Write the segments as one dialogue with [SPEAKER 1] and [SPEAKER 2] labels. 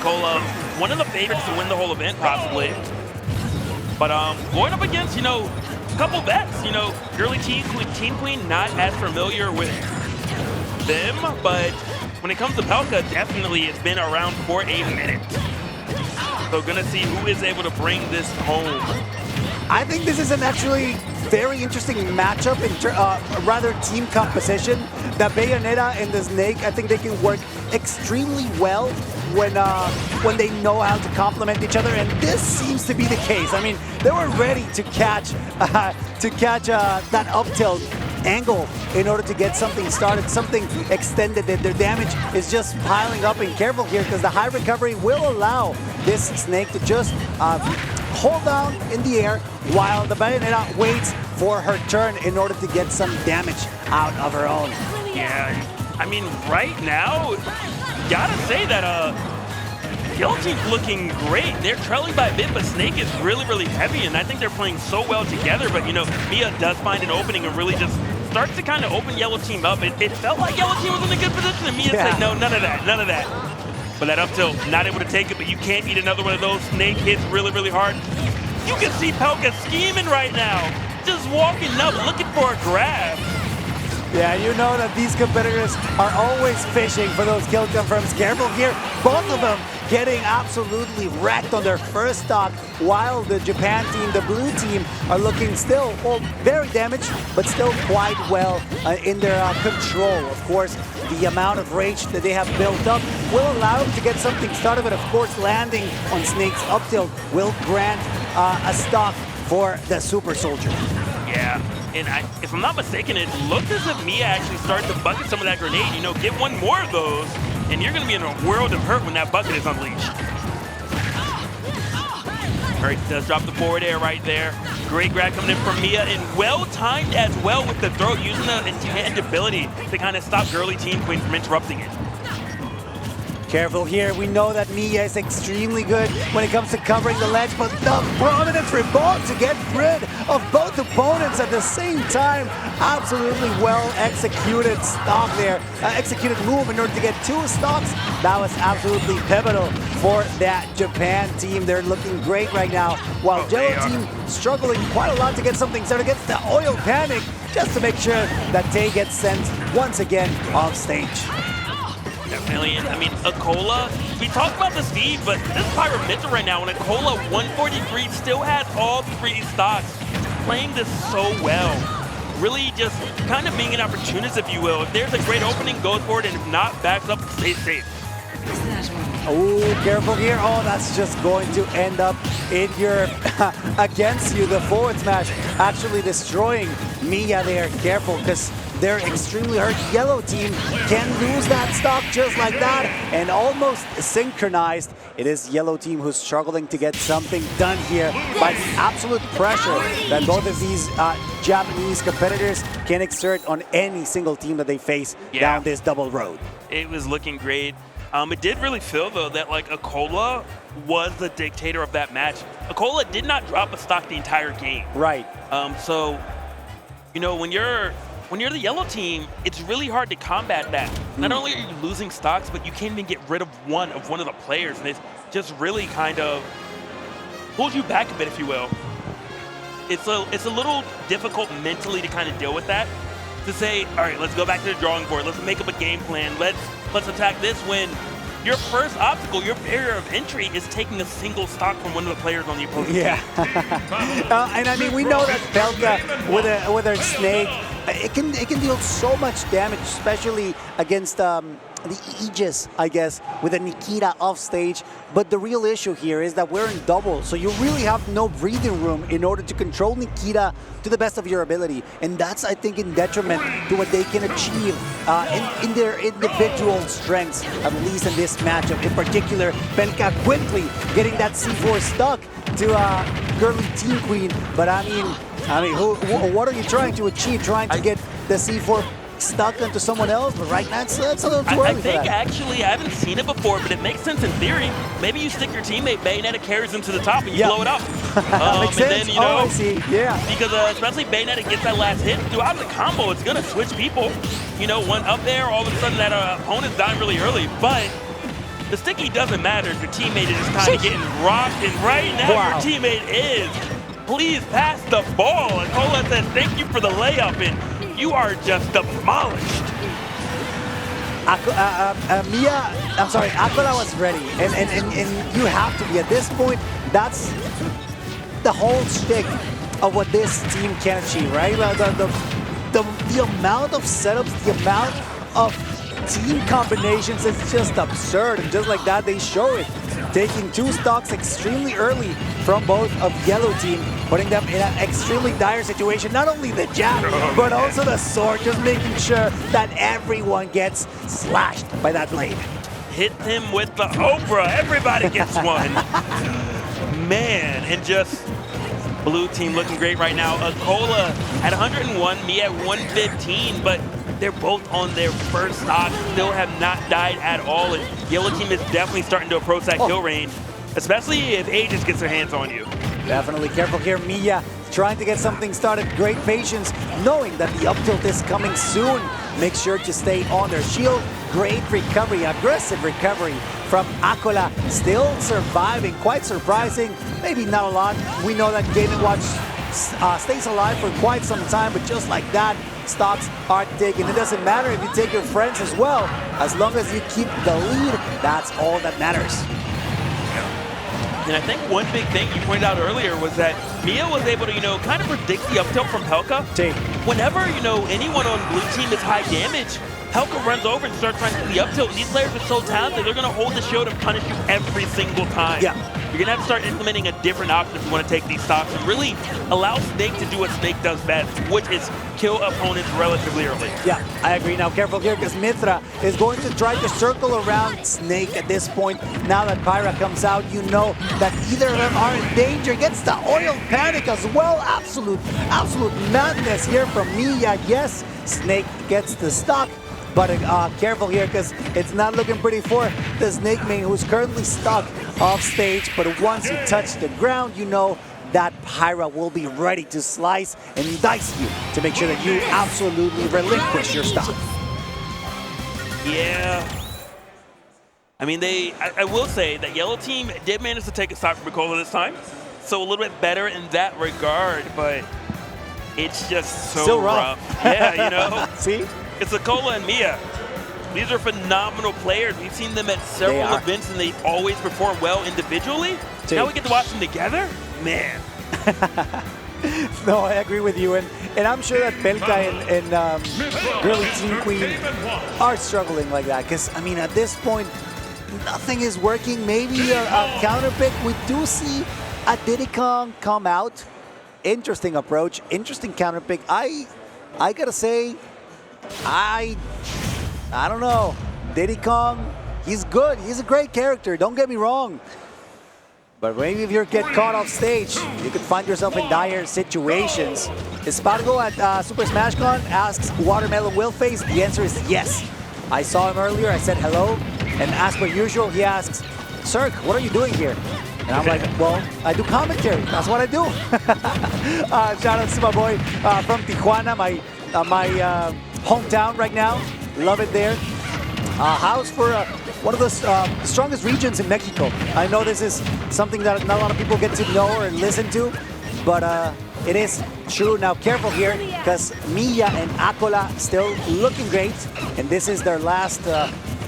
[SPEAKER 1] acola, one of the favorites to win the whole event, possibly. But going up against, a couple vets, GrlyTeenQueen, not as familiar with them, but when it comes to Pelca, definitely it's been around for a minute. So gonna see who is able to bring this home.
[SPEAKER 2] I think this is an actually very interesting matchup in rather team composition. The Bayonetta and the Snake, I think they can work extremely well when they know how to complement each other, and this seems to be the case. I mean, they were ready to catch that up tilt angle in order to get something started, something extended. Their damage is just piling up, and careful here because the high recovery will allow this Snake to just hold down in the air while the Bayonetta waits for her turn in order to get some damage out of her own.
[SPEAKER 1] Yeah, I mean, right now, gotta say that Yellow Team's looking great. They're trailing by a bit, but Snake is really, really heavy, and I think they're playing so well together. But, Miya does find an opening and really just starts to kind of open Yellow Team up. It felt like Yellow Team was in a good position, and Miya said, no, none of that, none of that. But that up tilt, not able to take it, but you can't eat another one of those. Snake hits really, really hard. You can see Pelca scheming right now, just walking up, looking for a grab.
[SPEAKER 2] Yeah, you know that these competitors are always fishing for those kill confirms. Careful here, both of them getting absolutely wrecked on their first stock, while the Japan team, the blue team, are looking still, well, very damaged, but still quite well in their control. Of course, the amount of rage that they have built up will allow them to get something started, but of course, landing on Snake's up tilt will grant a stock for the Super Soldier.
[SPEAKER 1] Yeah. And if I'm not mistaken, it looked as if Miya actually started to bucket some of that grenade. Get one more of those, and you're going to be in a world of hurt when that bucket is unleashed. All right, does drop the forward air right there. Great grab coming in from Miya, and well-timed as well with the throw, using the intangibility to kind of stop GrlyTeenQueen from interrupting it.
[SPEAKER 2] Careful here, we know that Miya is extremely good when it comes to covering the ledge, but the prominent revolt to get rid of both opponents at the same time. Absolutely well executed stock there, executed move in order to get two stocks. That was absolutely pivotal for that Japan team. They're looking great right now, while Yellow team struggling quite a lot to get something started against the oil panic, just to make sure that Tay gets sent once again off stage.
[SPEAKER 1] Definitely. I mean, acola, we talked about the speed, but this Pyramid right now, when acola 143 still has all three stocks, playing this so well. Really just kind of being an opportunist, if you will. If there's a great opening, goes for it, and if not, backs up and stays safe.
[SPEAKER 2] Oh, careful here. Oh, that's just going to end up in your against you. The forward smash actually destroying Miya there. Careful, because they're extremely hurt. Yellow team can lose that stock just like that, and almost synchronized. It is Yellow team who's struggling to get something done here by the absolute pressure that both of these Japanese competitors can exert on any single team that they face down this double road.
[SPEAKER 1] It was looking great. It did really feel, though, that acola was the dictator of that match. Acola did not drop a stock the entire game.
[SPEAKER 2] Right.
[SPEAKER 1] So, when you're the Yellow team, it's really hard to combat that. Not only are you losing stocks, but you can't even get rid of one of the players, and it's just really kind of pulls you back a bit, if you will. It's a little difficult mentally to kind of deal with that. To say, all right, let's go back to the drawing board. Let's make up a game plan. Let's attack this, when your first obstacle, your barrier of entry, is taking a single stock from one of the players on the opposing team.
[SPEAKER 2] And I mean, we know that Pelca with her Snake, it can deal so much damage, especially against the Aegis, I guess, with a Nikita off stage. But the real issue here is that we're in double, so you really have no breathing room in order to control Nikita to the best of your ability. And that's, I think, in detriment to what they can achieve in their individual strengths, at least in this matchup. In particular, Pelca quickly getting that C4 stuck to GrlyTeenQueen. But I mean, what are you trying to achieve? Trying to get the C4 stuck into someone else? But right now, it's a little too early.
[SPEAKER 1] I think actually, I haven't seen it before, but it makes sense in theory. Maybe you stick your teammate, Bayonetta carries him to the top, and you blow it up.
[SPEAKER 2] Makes sense.
[SPEAKER 1] Then,
[SPEAKER 2] I see. Yeah.
[SPEAKER 1] Because especially Bayonetta gets that last hit, throughout the combo, it's going to switch people. One up there, all of a sudden that opponent's dying really early. But The sticky doesn't matter if your teammate is just kind of getting rocked, and right now your teammate is. Please pass the ball. And Acola says thank you for the layup, and you are just demolished.
[SPEAKER 2] Miya, I'm sorry, Acola was ready, and you have to be at this point. That's the whole shtick of what this team can achieve, right? The amount of setups, the amount of team combinations is just absurd, and just like that, they show it. Taking 2 stocks extremely early from both of yellow team, putting them in an extremely dire situation. Not only the jab, but also the sword, just making sure that everyone gets slashed by that blade.
[SPEAKER 1] Hit him with the Oprah. Everybody gets one. Man, and just blue team looking great right now. Acola at 101, Miya at 115, but they're both on their first stock, still have not died at all, and yellow team is definitely starting to approach that kill range, especially if Aegis gets their hands on you.
[SPEAKER 2] Definitely careful here. Miya trying to get something started. Great patience, knowing that the up tilt is coming soon. Make sure to stay on their shield. Great recovery, aggressive recovery from Acola. Still surviving, quite surprising. Maybe not a lot. We know that Game & Watch stays alive for quite some time, but just like that, stocks are taken. It doesn't matter if you take your friends as well. As long as you keep the lead, that's all that matters.
[SPEAKER 1] And I think one big thing you pointed out earlier was that Miya was able to, kind of predict the up tilt from Pelca. Whenever, anyone on blue team is high damage, Pelca runs over and starts trying to do the up tilt. And these players are so talented, they're going to hold the shield and punish you every single time.
[SPEAKER 2] Yeah.
[SPEAKER 1] You're going to have to start implementing a different option if you want to take these stocks and really allow Snake to do what Snake does best, which is kill opponents relatively early.
[SPEAKER 2] Yeah, I agree. Now, careful here because Mythra is going to try to circle around Snake at this point. Now that Pyra comes out, you know that either of them are in danger. Gets the oil panic as well. Absolute madness here from Miya. Yes, Snake gets the stock. But careful here because it's not looking pretty for the Snake main, who's currently stuck off stage. But once you touch the ground, you know that Pyra will be ready to slice and dice you to make sure that you absolutely relinquish your stock.
[SPEAKER 1] Yeah. I mean, I will say that yellow team did manage to take a stock from Acola this time. So a little bit better in that regard, but it's just so
[SPEAKER 2] still rough.
[SPEAKER 1] Yeah,
[SPEAKER 2] See?
[SPEAKER 1] It's Acola and Miya. These are phenomenal players. We've seen them at several events, and they always perform well individually. Now we get to watch them together? Man.
[SPEAKER 2] No, I agree with you. And I'm sure that Pelca and GrlyTeenQueen are struggling like that. Because, I mean, at this point, nothing is working. Maybe a counter pick. We do see a Diddy Kong come out. Interesting approach. Interesting counter pick. I got to say, I don't know. Diddy Kong, he's good. He's a great character. Don't get me wrong. But maybe if you get caught off stage, you could find yourself in dire situations. Espargo at Super Smash Con asks Watermelon Willface. The answer is yes. I saw him earlier. I said hello. And as per usual, he asks, Cirque, what are you doing here? And I'm like, well, I do commentary. That's what I do. Shout out to my boy from Tijuana, my hometown right now. Love it there. House for one of the strongest regions in Mexico. I know this is something that not a lot of people get to know or listen to, but it is true. Now, careful here, because Miya and Acola still looking great, and this is their last.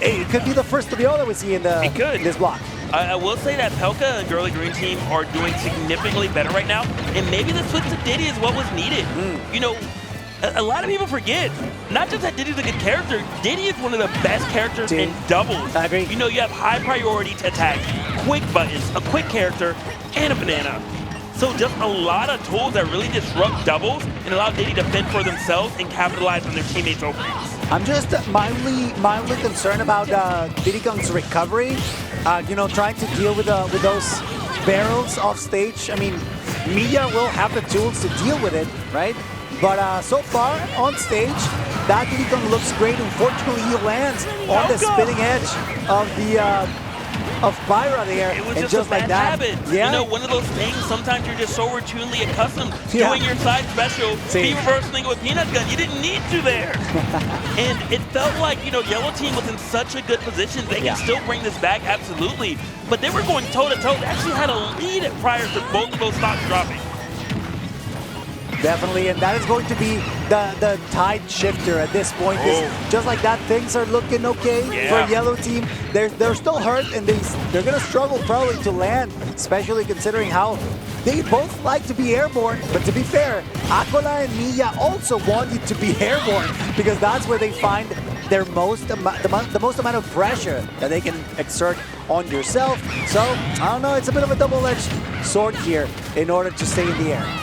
[SPEAKER 2] It could be the first to be all that we see in this block.
[SPEAKER 1] I will say that Pelca and Girly Green team are doing significantly better right now, and maybe the switch to Diddy is what was needed. A lot of people forget, not just that Diddy's a good character, Diddy is one of the best characters in doubles.
[SPEAKER 2] I agree.
[SPEAKER 1] You have high priority to attack, quick buttons, a quick character, and a banana. So just a lot of tools that really disrupt doubles and allow Diddy to fend for themselves and capitalize on their teammates' openings. I'm
[SPEAKER 2] just mildly concerned about Diddy Kong's recovery. Trying to deal with those barrels off stage. I mean, Miya will have the tools to deal with it, right? But so far on stage, that Diddy Kong looks great. Unfortunately, he lands on the spinning edge of of Pyra there.
[SPEAKER 1] It was
[SPEAKER 2] and
[SPEAKER 1] just a bad
[SPEAKER 2] like that,
[SPEAKER 1] habit.
[SPEAKER 2] yeah.
[SPEAKER 1] You know, one of those things, sometimes you're just so routinely accustomed to
[SPEAKER 2] Yeah.
[SPEAKER 1] doing your side special, be reversing it with Peanut Gun. You didn't need to there. And it felt like, you know, Yellow Team was in such a good position. They can still bring this back, absolutely. But they were going toe-to-toe. They actually had a lead prior to both of those stocks dropping.
[SPEAKER 2] Definitely, and that is going to be the tide shifter at this point. Just like that, things are looking okay for Yellow Team. They're still hurt, and they're going to struggle probably to land, especially considering how they both like to be airborne. But to be fair, acola and Miya also wanted to be airborne because that's where they find their the most amount of pressure that they can exert on yourself. So, I don't know, it's a bit of a double-edged sword here in order to stay in the air.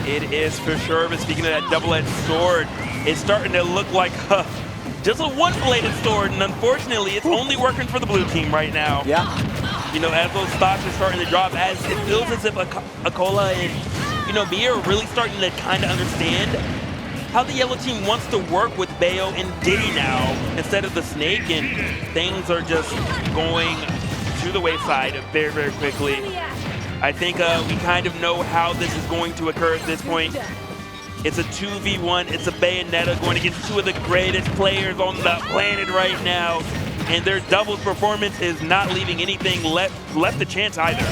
[SPEAKER 1] It is for sure, but speaking of that double-edged sword, it's starting to look like just a one-bladed sword, and unfortunately, it's only working for the blue team right now.
[SPEAKER 2] Yeah.
[SPEAKER 1] You know, as those stocks are starting to drop, as it feels as if acola and, you know, Miya are really starting to kind of understand how the Yellow Team wants to work with Bayo and Diddy now instead of the Snake, and things are just going to the wayside very, very quickly. I think we kind of know how this is going to occur at this point. It's a 2v1. It's a Bayonetta going against two of the greatest players on the planet right now. And their doubles performance is not leaving anything left a chance either.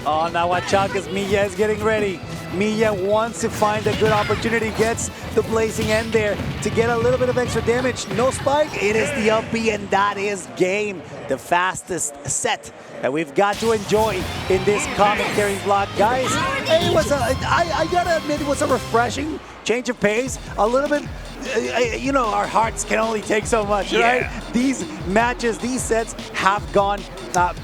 [SPEAKER 2] Oh, now watch out because Miya is getting ready. Miya wants to find a good opportunity, gets the blazing end there to get a little bit of extra damage. No spike, it is the up B, and that is game. The fastest set that we've got to enjoy in this commentary vlog. Guys, it was I gotta admit, it was a refreshing change of pace. A little bit, you know, our hearts can only take so much, right? These matches, these sets have gone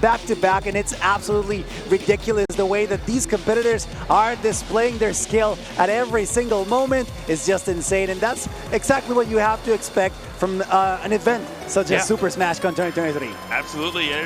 [SPEAKER 2] back to back, and it's absolutely ridiculous the way that these competitors are displaying their skill at every single moment. Is just insane, and that's exactly what you have to expect from an event such as Super Smash Con 2023.
[SPEAKER 1] Absolutely.